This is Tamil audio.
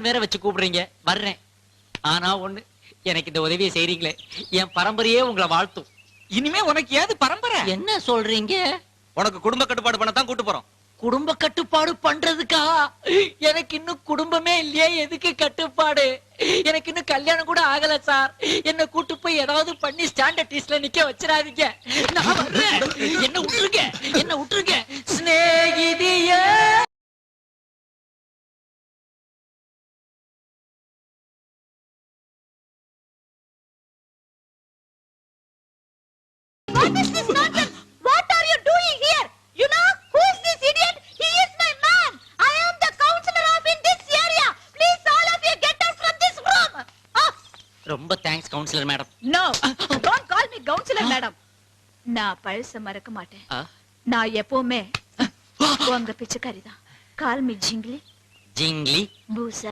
வேற வச்சு கூப்பிடுறீங்க, வர்றேன். ஆனா ஒண்ணு, எனக்கு இந்த உதவியை செய்றீங்களே, என் பரம்பரையே உங்களை வாழ்த்தும். இனிமே உனக்கு ஏது பரம்பரை? என்ன சொல்றீங்க? உனக்கு குடும்ப கட்டுப்பாடு பண்ண தான் கூட்டு போறோம். குடும்ப கட்டுப்பாடு பண்றதுக்கா? எனக்கு இன்னும் குடும்பமே இல்லையே, எதுக்கு கட்டுப்பாடு? எனக்கு இன்னும் கல்யாணம் கூட ஆகல சார். என்ன கூட்டு போய் ஏதாவது பண்ணி ஸ்டாண்டர்ட் டீஸ்ல நிக்க வச்சிடாதீங்க. நான் வர்றேன். என்ன விட்டுருங்க, என்ன விட்டுருங்க. சிநேகிதியே. What is this nonsense? What are you doing here? You know who is this idiot? He is my man. I am the counselor of in this area. Please all of you get out from this room. Oh. ரொம்ப thanks councillor madam. No, don't call me counselor madam. நான் பழச மறக்க மாட்டேன். நான் எப்பவுமே உங்க பிச்சைக்காரி தான். Call me ஜிங்லி. ஜிங்லி. பூசா.